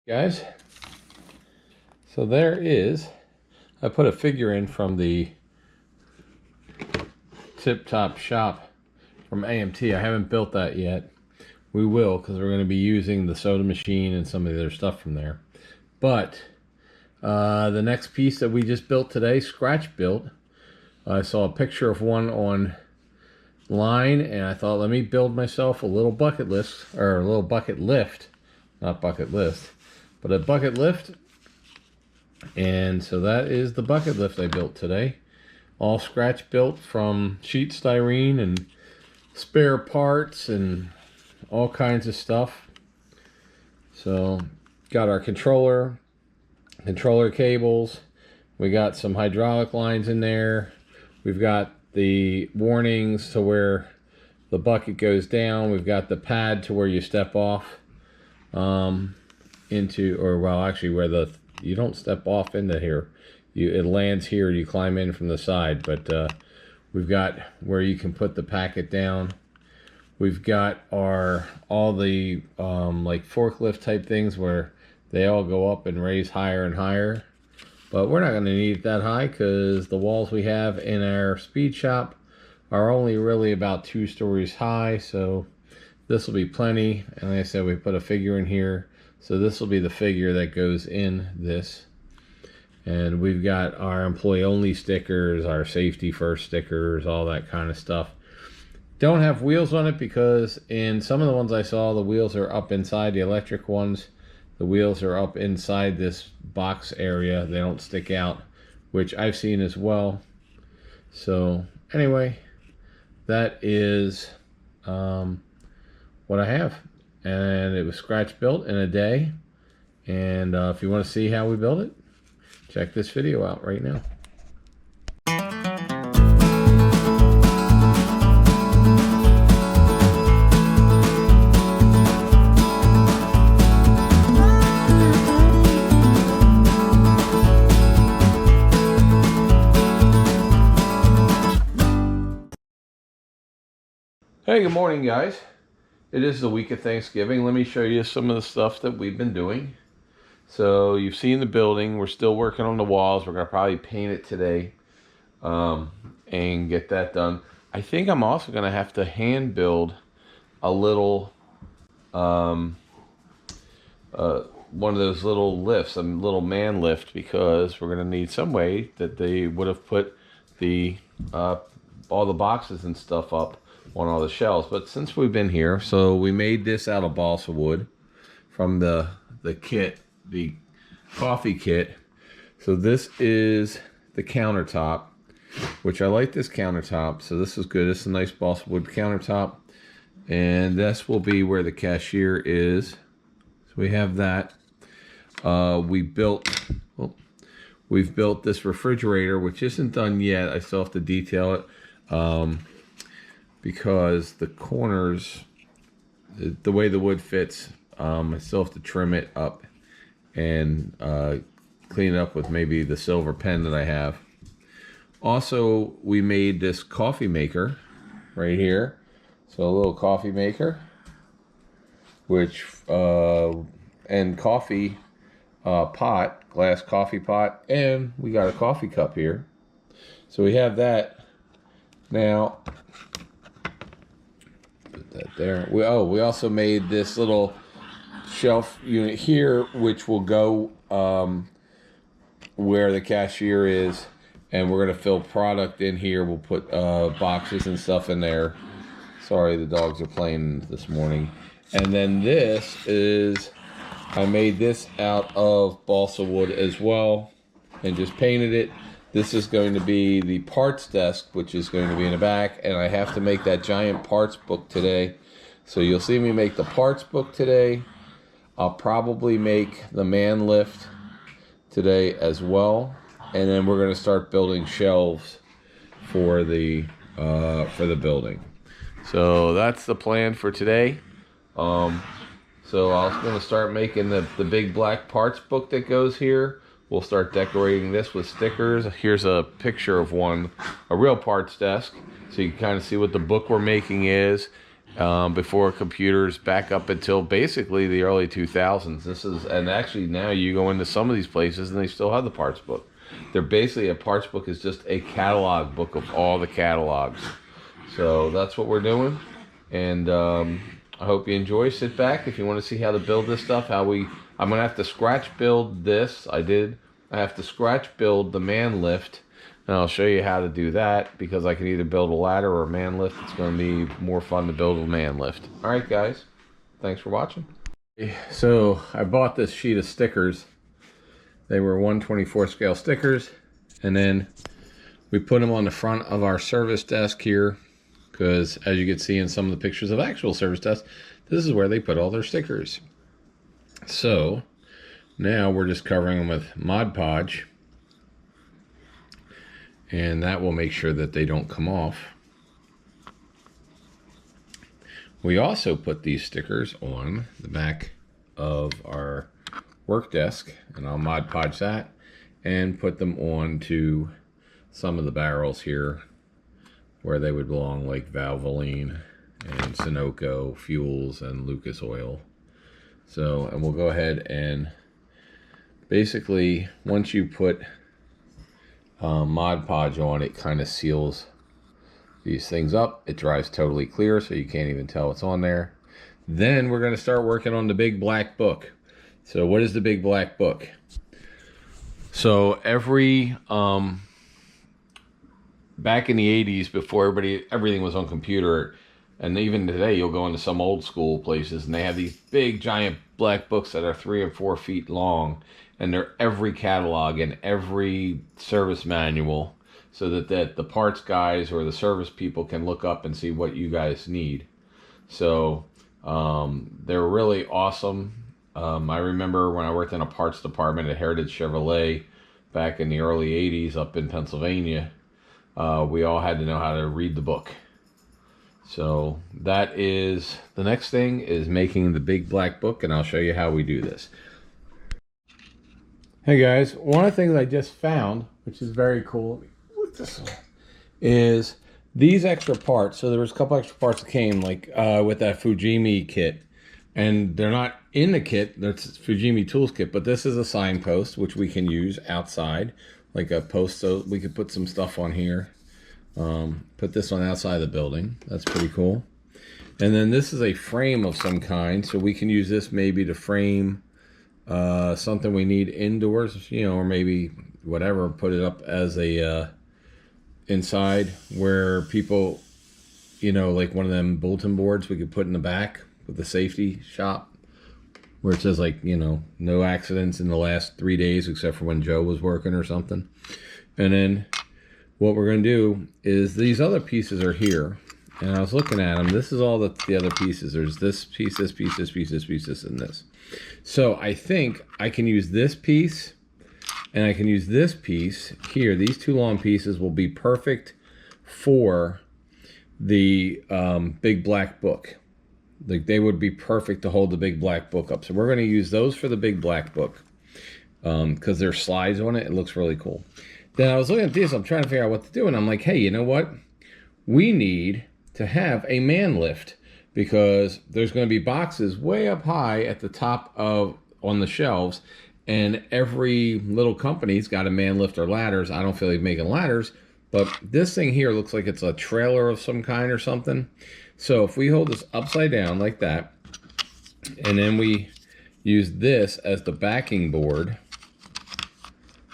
Guys, so there is, I put a figure in from the Tip Top Shop from AMT. I haven't built that yet. We will, because we're going to be using the soda machine and some of the other stuff from there. But the next piece that we just built today, scratch built, I saw a picture of one online, and I thought, let me build myself a little bucket list, or a little bucket lift, not bucket list, but a bucket lift. And so that is the bucket lift I built today. All scratch built from sheet styrene and spare parts and all kinds of stuff. So got our controller cables, we got some hydraulic lines in there, we've got the warnings to where the bucket goes down, we've got the pad to where you step off into, or well, actually where you don't step off into here, it lands here, you climb in from the side. But we've got where you can put the packet down. We've got all the like forklift type things where they all go up and raise higher and higher, but we're not going to need it that high because the walls we have in our speed shop are only really about 2 stories high, so this will be plenty. And like I said, we put a figure in here, so this will be the figure that goes in this. And we've got our employee only stickers, our safety first stickers, all that kind of stuff. Don't have wheels on it because in some of the ones I saw, the wheels are up inside. The electric ones, the wheels are up inside this box area. They don't stick out, which I've seen as well. So anyway, that is what I have. And it was scratch built in a day. And if you want to see how we build it, check this video out right now. Hey, good morning, guys. It is the week of Thanksgiving. Let me show you some of the stuff that we've been doing. So you've seen the building. We're still working on the walls. We're going to probably paint it today and get that done. I think I'm also going to have to hand build a little, one of those little lifts, a little man lift, because we're going to need some way that they would have put the all the boxes and stuff up on all the shelves. But since we've been here, so we made this out of balsa wood from the kit, the coffee kit. So this is the countertop, which I like this countertop. So this is good. This is a nice balsa wood countertop. And this will be where the cashier is. So we have that. We've built this refrigerator, which isn't done yet. I still have to detail it. Because the corners, the way the wood fits, I still have to trim it up and clean it up with maybe the silver pen that I have. Also, we made this coffee maker right here. So a little coffee maker, which and coffee pot, glass coffee pot, and we got a coffee cup here. So we have that. Now, that there. We also made this little shelf unit here, which will go where the cashier is, and we're going to fill product in here. We'll put boxes and stuff in there. Sorry, the dogs are playing this morning. And then this is, I made this out of balsa wood as well and just painted it. This is going to be the parts desk, which is going to be in the back, and I have to make that giant parts book today. So you'll see me make the parts book today. I'll probably make the man lift today as well, and then we're going to start building shelves for the building. So that's the plan for today. So I was going to start making the big black parts book that goes here. We'll start decorating this with stickers. Here's a picture of one, a real parts desk, so you can kind of see what the book we're making is. before computers back up until basically the early 2000s. And actually now you go into some of these places and they still have the parts book. They're basically, a parts book is just a catalog book of all the catalogs. So that's what we're doing. And I hope you enjoy. Sit back if you want to see how to build this stuff. I'm going to have to scratch build this. I have to scratch build the man lift. And I'll show you how to do that, because I can either build a ladder or a man lift. It's going to be more fun to build a man lift. All right, guys. Thanks for watching. So I bought this sheet of stickers. They were 1/24 scale stickers. And then we put them on the front of our service desk here, because as you can see in some of the pictures of actual service desks, this is where they put all their stickers. So now we're just covering them with Mod Podge. And that will make sure that they don't come off. We also put these stickers on the back of our work desk, and I'll Mod Podge that and put them on to some of the barrels here where they would belong, like Valvoline and Sunoco fuels and Lucas oil. So, and we'll go ahead and basically, once you put Mod Podge on, it kind of seals these things up. It dries totally clear, so you can't even tell what's on there. Then we're going to start working on the big black book. So what is the big black book? So every back in the 80s, before everything was on computer, and even today you'll go into some old school places and they have these big giant black books that are 3 or 4 feet long, and they're every catalog and every service manual, so that the parts guys or the service people can look up and see what you guys need. So they're really awesome. I remember when I worked in a parts department at Heritage Chevrolet back in the early 80s up in Pennsylvania, we all had to know how to read the book. So that is the next thing, is making the big black book, and I'll show you how we do this. Hey guys, one of the things I just found, which is very cool, is these extra parts. So there was a couple extra parts that came, like with that Fujimi kit, and they're not in the kit. That's Fujimi Tools kit, but this is a signpost which we can use outside, like a post, so we could put some stuff on here. Put this one outside the building. That's pretty cool. And then this is a frame of some kind, so we can use this maybe to frame something we need indoors, you know, or maybe whatever, put it up as a inside where people, you know, like one of them bulletin boards we could put in the back with the safety shop, where it says, like, you know, no accidents in the last 3 days except for when Joe was working or something. And then what we're going to do is, these other pieces are here, and I was looking at them. This is all the other pieces. There's this piece, this piece, this piece, this piece, this, and this. So I think I can use this piece, and I can use this piece here. These two long pieces will be perfect for the big black book. Like, they would be perfect to hold the big black book up. So we're going to use those for the big black book, because there's slides on it. It looks really cool. Then I was looking at these, I'm trying to figure out what to do, and I'm like, hey, you know what? We need to have a man lift, because there's going to be boxes way up high at the top on the shelves, and every little company's got a man lift or ladders. I don't feel like making ladders, but this thing here looks like it's a trailer of some kind or something. So if we hold this upside down like that, and then we use this as the backing board,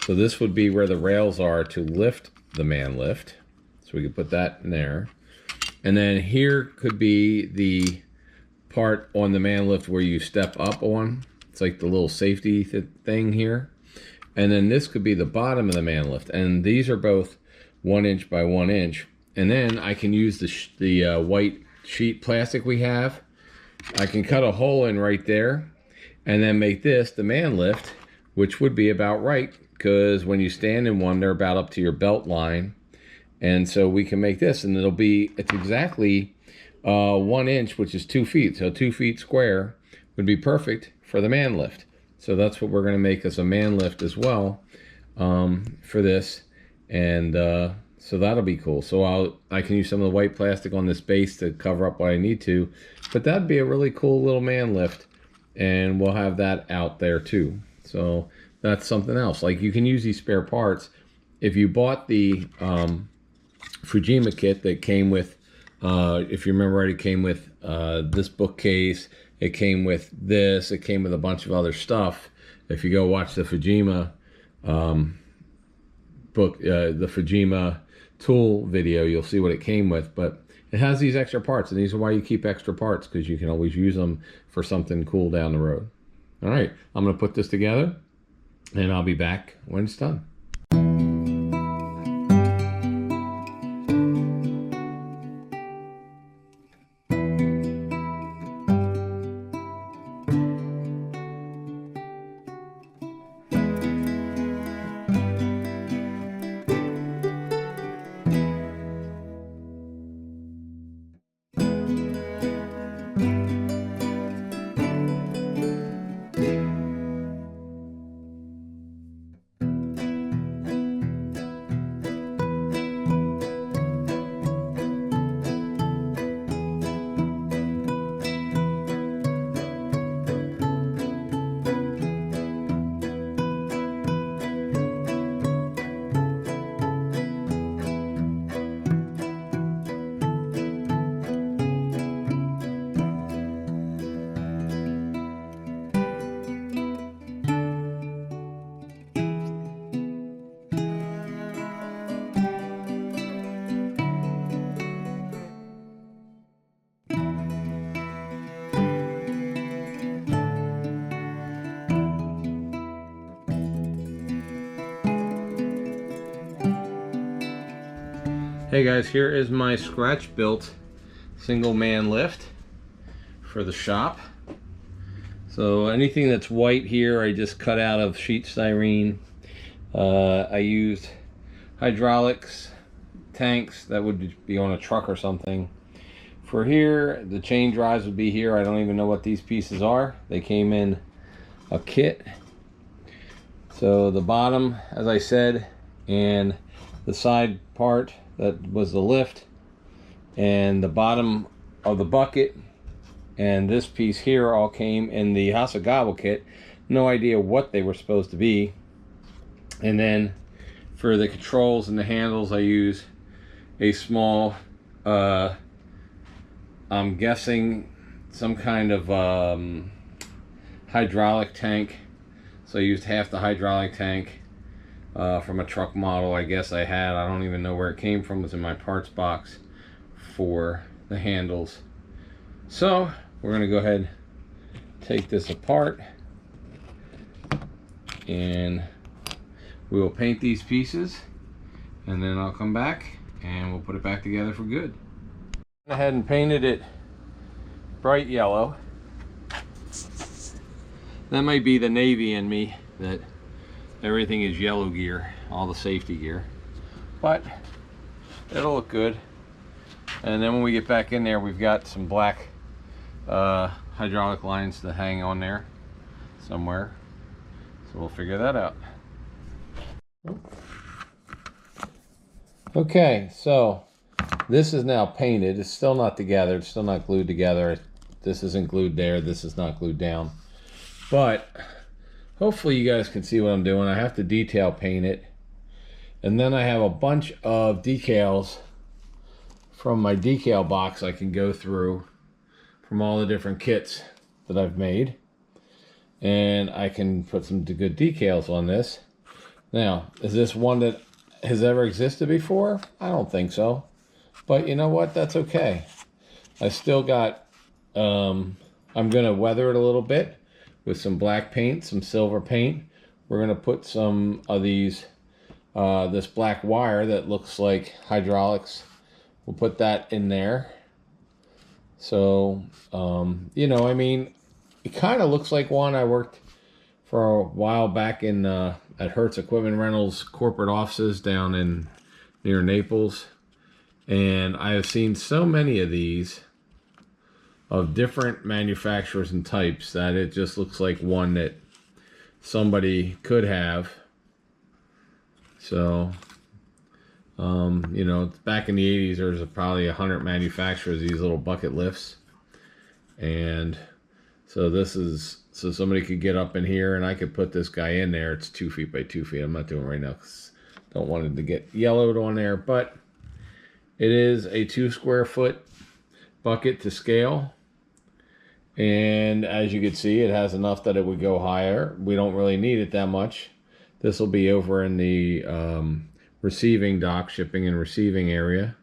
so this would be where the rails are to lift the man lift. So we could put that in there. And then here could be the part on the man lift where you step up on. It's like the little safety thing here. And then this could be the bottom of the man lift. And these are both 1 inch by 1 inch. And then I can use the white sheet plastic we have. I can cut a hole in right there and then make this the man lift, which would be about right, because when you stand in one, they're about up to your belt line. And so we can make this, and it's exactly 1 inch, which is 2 feet. So 2 feet square would be perfect for the man lift. So that's what we're going to make as a man lift as well, for this. And So that'll be cool. So I can use some of the white plastic on this base to cover up what I need to. But that'd be a really cool little man lift. And we'll have that out there too. So that's something else. Like, you can use these spare parts. If you bought the Fujima kit that came with, if you remember right, it came with this bookcase. It came with this. It came with a bunch of other stuff. If you go watch the Fujima the Fujima tool video, you'll see what it came with. But it has these extra parts, and these are why you keep extra parts, because you can always use them for something cool down the road. All right, I'm going to put this together, and I'll be back when it's done. Hey guys, here is my scratch built single man lift for the shop. So anything that's white here I just cut out of sheet styrene. I used hydraulics tanks that would be on a truck or something. For here, the chain drives would be here. I don't even know what these pieces are. They came in a kit. So the bottom, as I said, and the side part, that was the lift, and the bottom of the bucket and this piece here all came in the Hasagawa kit. No idea what they were supposed to be. And then for the controls and the handles, I use a small I'm guessing some kind of hydraulic tank. So I used half the hydraulic tank from a truck model I guess I had. I don't even know where it came from. It was in my parts box for the handles. So we're going to go ahead and take this apart, and we will paint these pieces, and then I'll come back and we'll put it back together for good. Went ahead and painted it bright yellow. That might be the Navy in me, that everything is yellow gear, all the safety gear, but it'll look good. And then when we get back in there, we've got some black hydraulic lines to hang on there somewhere, so we'll figure that out. Okay, so this is now painted. It's still not together, it's still not glued together. This isn't glued there, this is not glued down, but hopefully you guys can see what I'm doing. I have to detail paint it, and then I have a bunch of decals from my decal box I can go through from all the different kits that I've made, and I can put some good decals on this. Now, is this one that has ever existed before? I don't think so, but you know what, that's okay. I still got I'm gonna weather it a little bit with some black paint, some silver paint. We're gonna put some of these this black wire that looks like hydraulics. We'll put that in there. So you know, I mean, it kind of looks like one. I worked for a while back in at Hertz Equipment Rentals corporate offices down in near Naples, and I have seen so many of these of different manufacturers and types that it just looks like one that somebody could have. So You know, back in the 80s, there was probably 100 manufacturers of these little bucket lifts. And so this is, so somebody could get up in here and I could put this guy in there. It's 2 feet by 2 feet. I'm not doing it right now because I don't want it to get yellowed on there, but it is a 2 square foot bucket to scale. And as you can see, it has enough that it would go higher. We don't really need it that much. This will be over in the receiving dock, shipping and receiving area.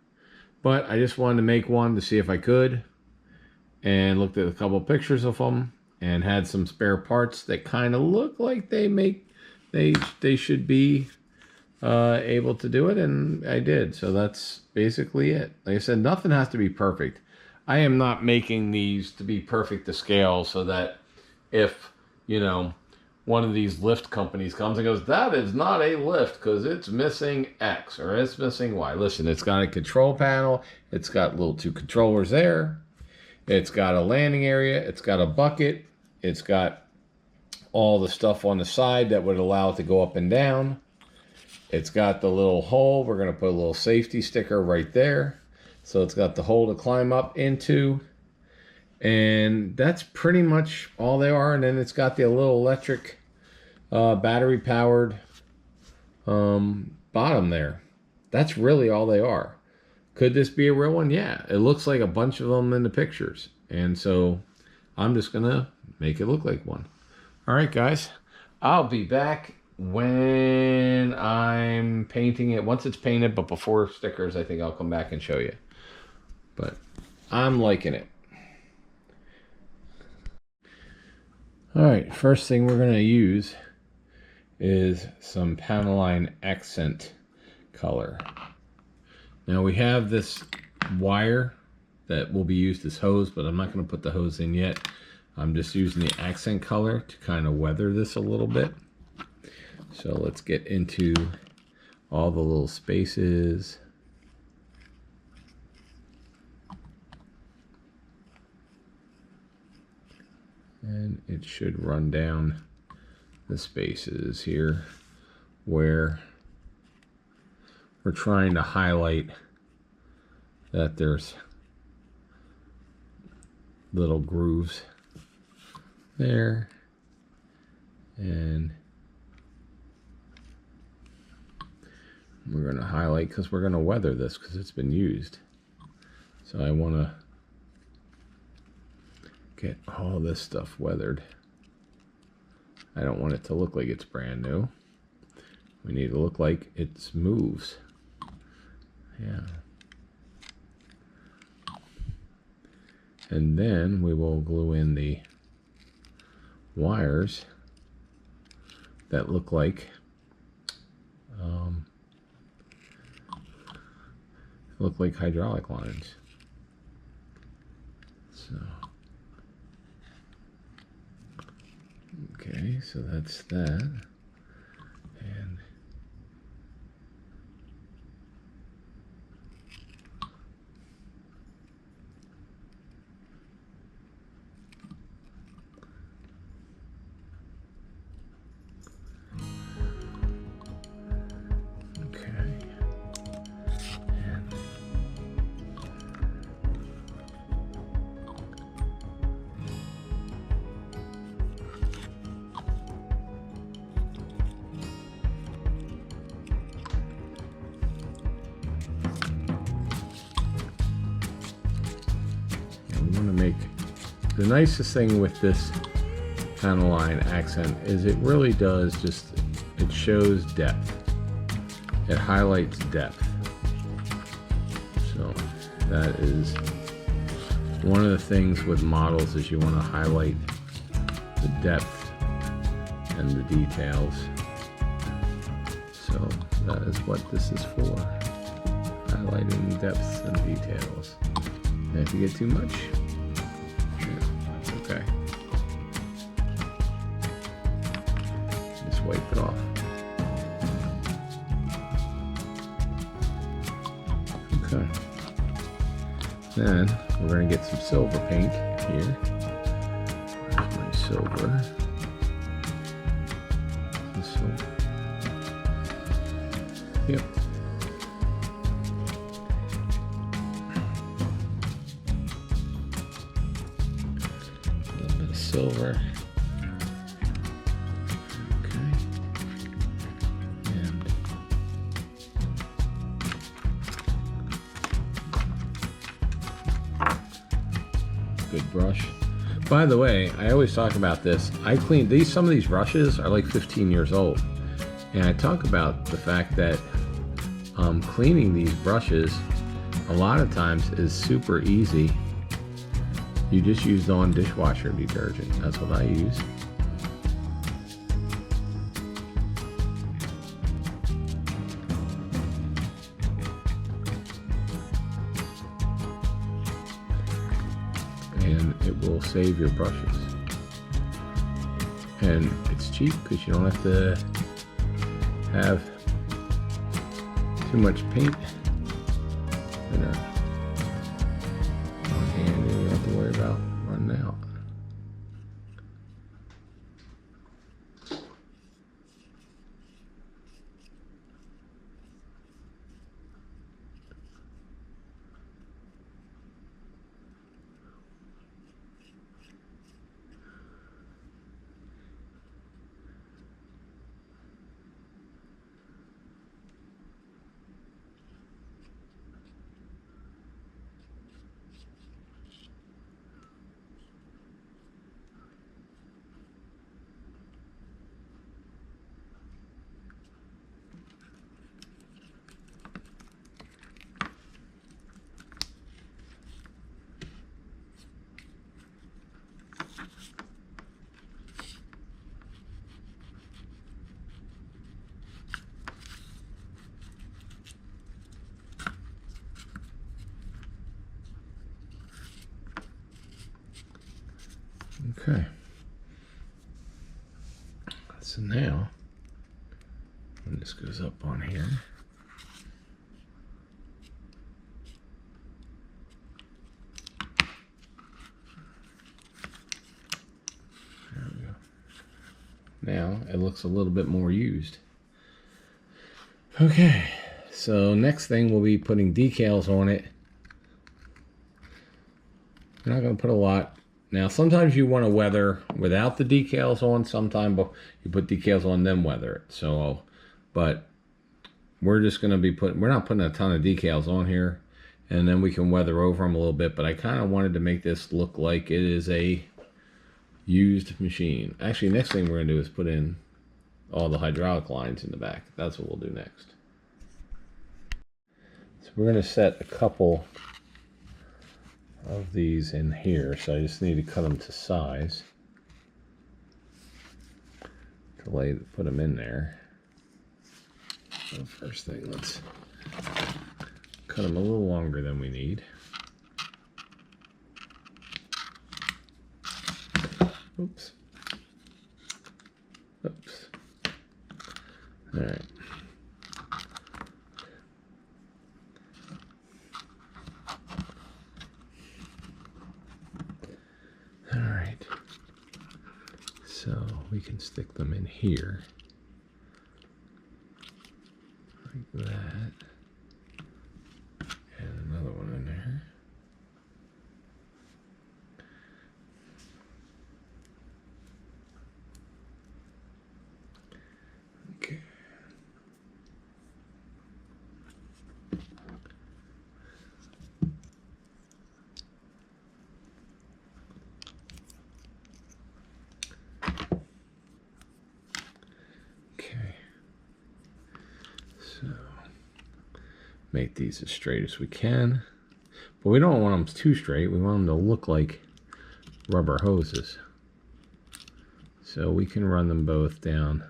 But I just wanted to make one to see if I could, and looked at a couple pictures of them and had some spare parts that kind of look like they should be able to do it, and I did. So that's basically it. Like I said, nothing has to be perfect. I am not making these to be perfect to scale so that if, you know, one of these lift companies comes and goes, that is not a lift because it's missing X or it's missing Y. Listen, it's got a control panel. It's got little 2 controllers there. It's got a landing area. It's got a bucket. It's got all the stuff on the side that would allow it to go up and down. It's got the little hole. We're going to put a little safety sticker right there. So it's got the hole to climb up into. And that's pretty much all they are. And then it's got the little electric battery powered bottom there. That's really all they are. Could this be a real one? Yeah, it looks like a bunch of them in the pictures. And so I'm just gonna make it look like one. All right, guys, I'll be back when I'm painting it. Once it's painted, but before stickers, I think I'll come back and show you. But I'm liking it. All right, first thing we're gonna use is some Panaline accent color. Now we have this wire that will be used as hose, but I'm not going to put the hose in yet. I'm just using the accent color to kind of weather this a little bit. So let's get into all the little spaces. And it should run down the spaces here where we're trying to highlight that there's little grooves there, and we're going to highlight because we're going to weather this because it's been used. So I want to get all this stuff weathered. I don't want it to look like it's brand new. We need to look like it moves. Yeah. And then we will glue in the wires that look like hydraulic lines. So okay, so that's that. And the nicest thing with this Panaline accent is it really does just, it shows depth. It highlights depth. So that is one of the things with models is you want to highlight the depth and the details. So that is what this is for. Highlighting depths and details. And if you get too much, okay. Just wipe it off. Okay. Then we're going to get some silver paint here. Where's my silver? The silver. Yep. brush. By the way, I always talk about this. I clean these. Some of these brushes are like 15 years old, and I talk about the fact that cleaning these brushes a lot of times is super easy. You just use Dawn dishwasher detergent. That's what I use. And it will save your brushes. And it's cheap because you don't have to have too much paint in our on hand, and you don't have to worry about running out. Okay, so now when this goes up on here, there we go. Now it looks a little bit more used. Okay, so next thing we'll be putting decals on it. We're not going to put a lot. Now, sometimes you want to weather without the decals on. Sometimes you put decals on, then weather it. So, but we're just going to be we're not putting a ton of decals on here. And then we can weather over them a little bit. But I kind of wanted to make this look like it is a used machine. Actually, next thing we're going to do is put in all the hydraulic lines in the back. That's what we'll do next. So we're going to set a couple of these in here, so I just need to cut them to size to put them in there. So first thing, let's cut them a little longer than we need. Oops. Oops. All right. So we can stick them in here like that, and another one in there. Okay. Make these as straight as we can, but we don't want them too straight. We want them to look like rubber hoses. So we can run them both down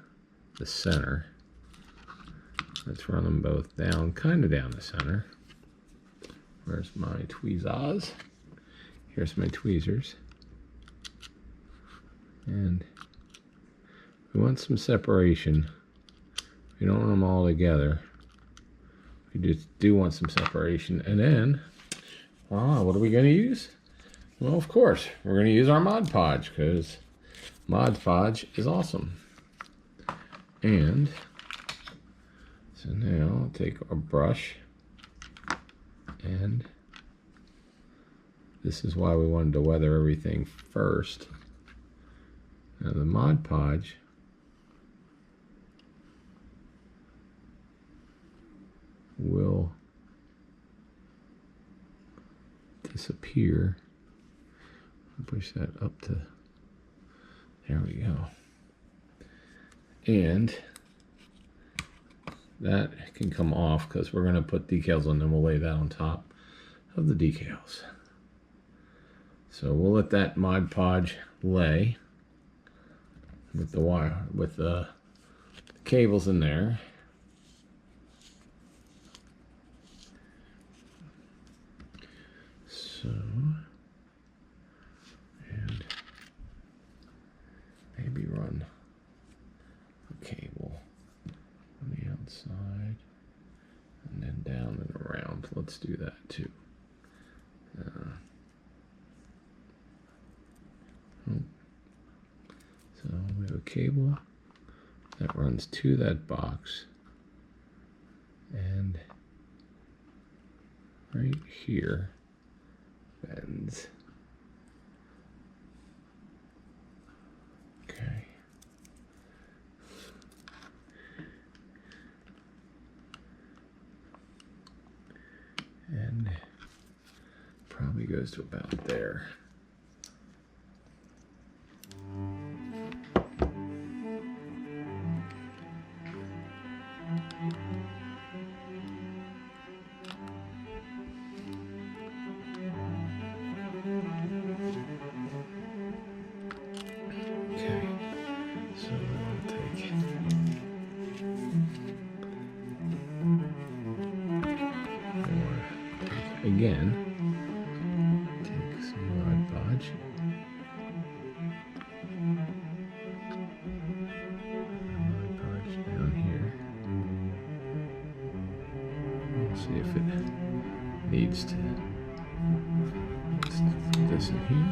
the center. Let's run them both down, kind of down the center. Where's my tweezers? Here's my tweezers. And we want some separation. We don't want them all together. We just do want some separation. And then, what are we going to use? Well, of course, we're going to use our Mod Podge, because Mod Podge is awesome. And so now I'll take a brush, and this is why we wanted to weather everything first. Now the Mod Podge will disappear push that up to, there we go. And that can come off because we're going to put decals on, and we'll lay that on top of the decals. So we'll let that Mod Podge lay with the wire, with the cables in there. So, and maybe run a cable on the outside and then down and around. Let's do that too. So we have a cable that runs to that box, and right here bends. Okay. And probably goes to about there. Again, take some Mod Podge. Mod Podge down here. We'll see if it needs to. Let's put this in here.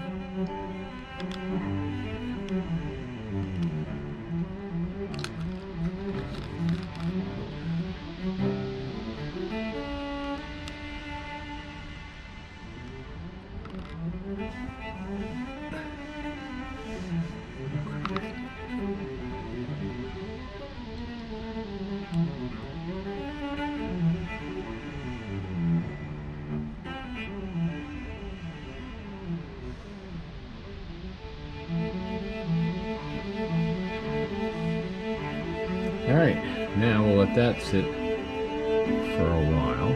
All right, now we'll let that sit for a while.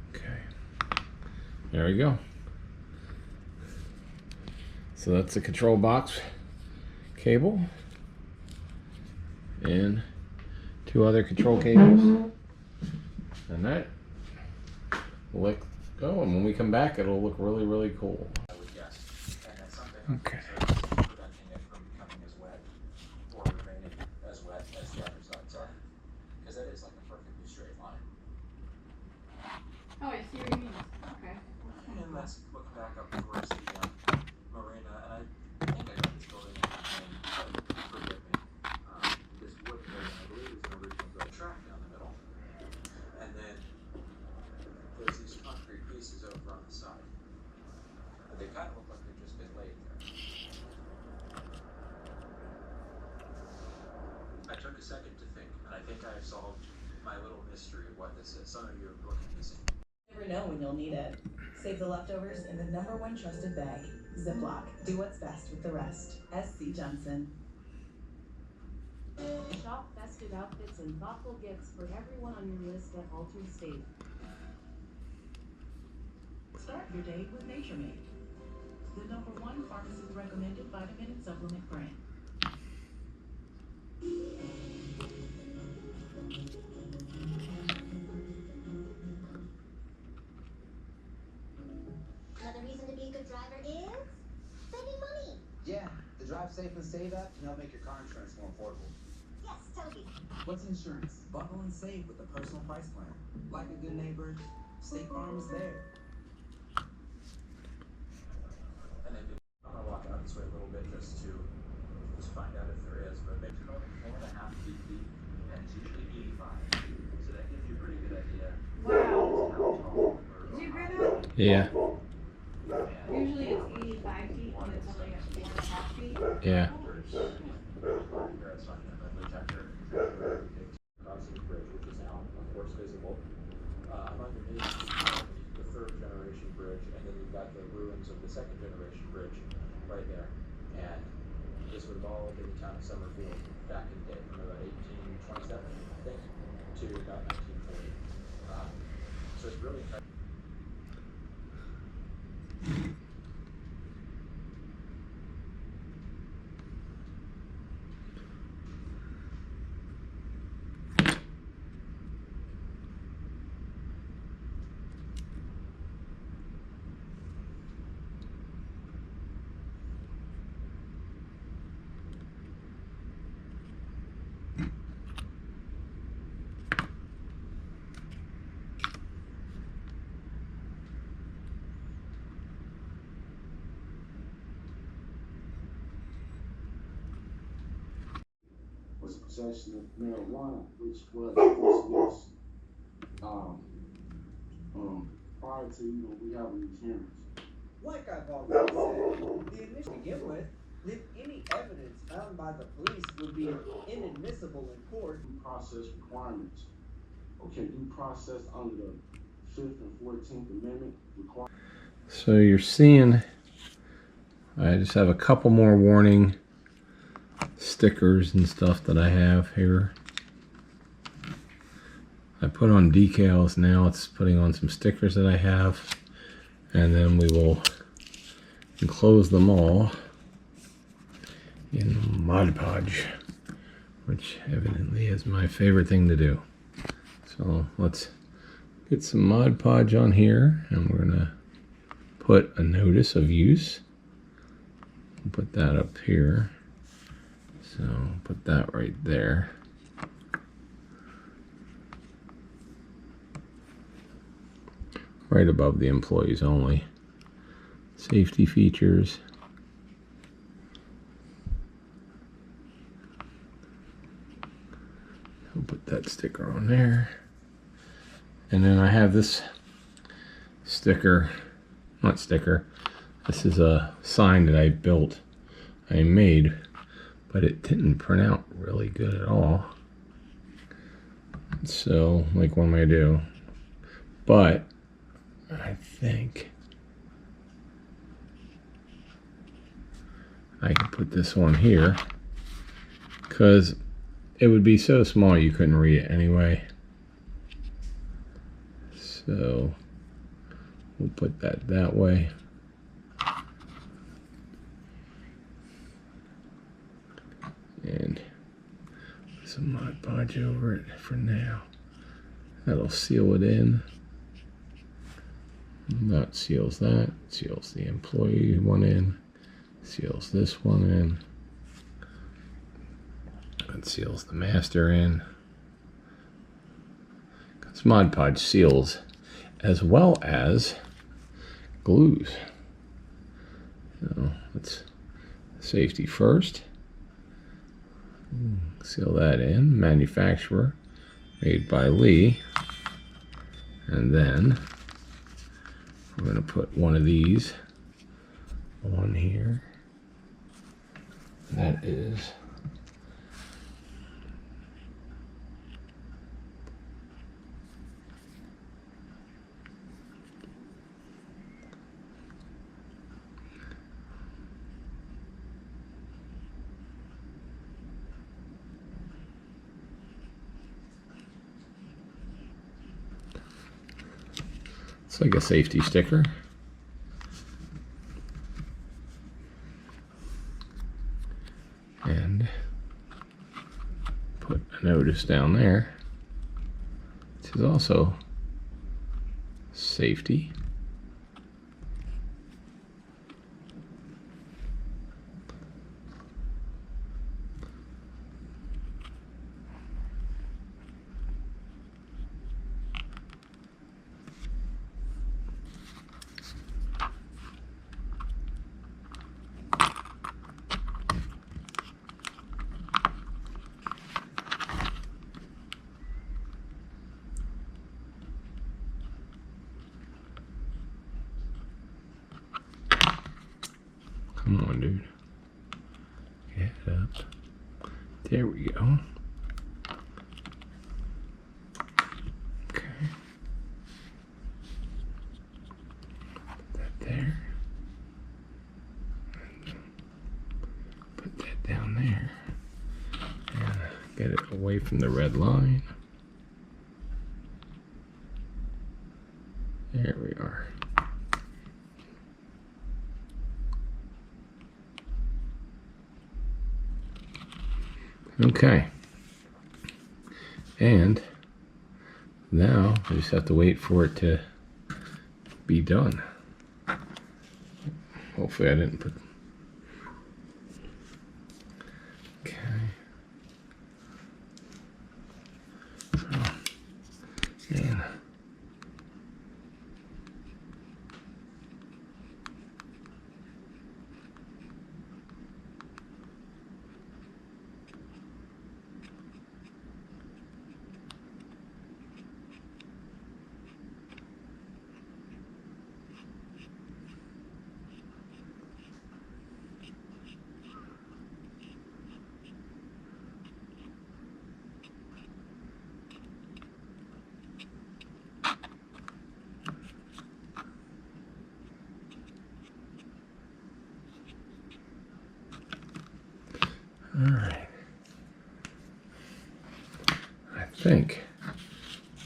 Okay, there we go. So that's the control box cable and two other control cables, and that will let go, and when we come back it'll look really, really cool. I would guess. And that's something Okay. preventing it from becoming as wet or remaining as wet as the other sides are. Because that is like a perfectly straight line. Oh, I see what you mean. Okay. And let's look back up towards the marina, and I think I got this building name, but forgive me. This wooden building, I believe, is an original built track down the middle. And then there's these concrete pieces over on the side. And they kind of look like they've just been laid there. I took a second to think, and I think I have solved my little mystery of what this is. Some of you are looking missing. Never know when you'll need it. Save the leftovers in the #1 trusted bag. Ziploc. Do what's best with the rest. S.C. Johnson. Shop festive outfits and thoughtful gifts for everyone on your list at Alter State. Start your day with Nature Made, the #1 pharmacy recommended vitamin and supplement brand. Another reason to be a good driver is saving money. Yeah, the Drive Safe and Save app can help make your car insurance more affordable. Yes, Toby. What's insurance? Bundle and save with a personal price plan. Like a good neighbor, State Farm is there. And then I'm gonna walk out this way a little bit just to find out if there is, but maybe about 4.5 feet deep, and it's usually 85. So that gives you a pretty good idea. Wow. How tall Yeah. Usually it's 85 feet and it's only at 4.5 feet. Yeah. Here it's talking about the chapter crossing the bridge, which is now, of course, visible. I'm underneath the third generation bridge, and then you've got the ruins of the second generation bridge right there. And this would have all been the town of Summerfield back in the day, from about 1827, I think, to about 1940. So it's really kind of was possession of marijuana, which was forced prior to we having these hearings. Like I've already said, the initial to begin with, then any evidence found by the police would be inadmissible in court. Due process requirements. Okay, due process under the 5th and 14th Amendment require. So you're seeing, I just have a couple more warning stickers and stuff that I have here. I put on decals, now it's putting on some stickers that I have, and then we will enclose them all in Mod Podge, which evidently is my favorite thing to do. So let's get some Mod Podge on here, and we're gonna put a notice of use. Put that up here. So put that right there. Right above the employees only. Safety features. I'll put that sticker on there. And then I have this sticker, not sticker, this is a sign that I built, I made, but it didn't print out really good at all. So, like, what am I gonna do? But I think I can put this on here because it would be so small you couldn't read it anyway. So we'll put that way. And put some Mod Podge over it for now. That'll seal it in. That seals that, seals the employee one in, seals this one in, that seals the master in. Because Mod Podge seals as well as glues. So let's safety first. Seal that in, manufacturer, made by Lee, and then we're going to put one of these on here. That is it's like a safety sticker. And put a notice down there. This is also safety. Come on, dude. Get up. There we go. Okay. Put that there. Put that down there. And get it away from the red line. There we are. Okay. And now I just have to wait for it to be done. Hopefully I didn't put... Okay. And all right. I think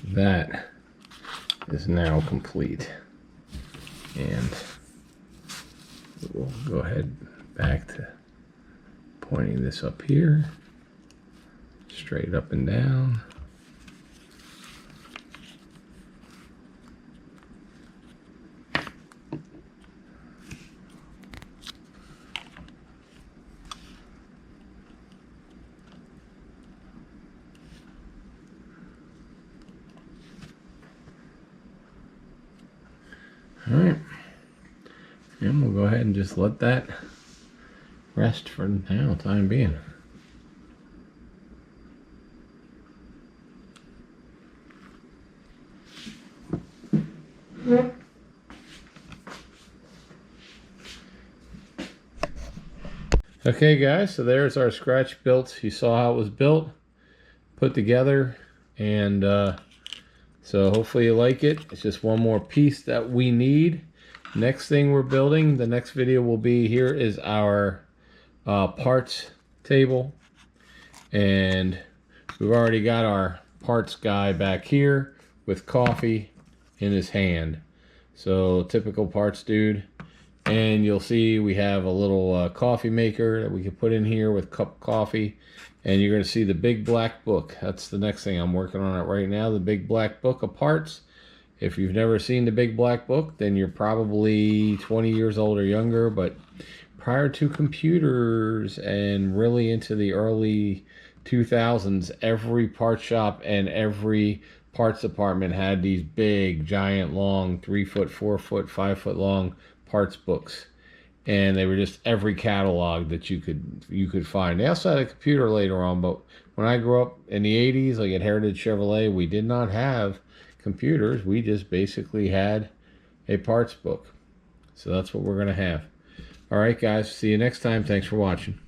that is now complete. And we'll go ahead back to pointing this up here, straight up and down. All right, and we'll go ahead and just let that rest for now, time being. Okay guys, so there's our scratch built. You saw how it was built, put together, and so hopefully you like it. It's just one more piece that we need. Next thing we're building, the next video will be, here is our parts table. And we've already got our parts guy back here with coffee in his hand. So typical parts dude. And you'll see we have a little coffee maker that we can put in here with cup of coffee. And you're going to see the big black book. That's the next thing I'm working on it right now, the big black book of parts. If you've never seen the big black book, then you're probably 20 years old or younger. But prior to computers and really into the early 2000s, every part shop and every parts department had these big, giant, long, 3 foot, 4 foot, 5 foot long parts books. And they were just every catalog that you could find. They also had a computer later on, but when I grew up in the 80s, like at Heritage Chevrolet, we did not have computers. We just basically had a parts book. So that's what we're going to have. All right, guys. See you next time. Thanks for watching.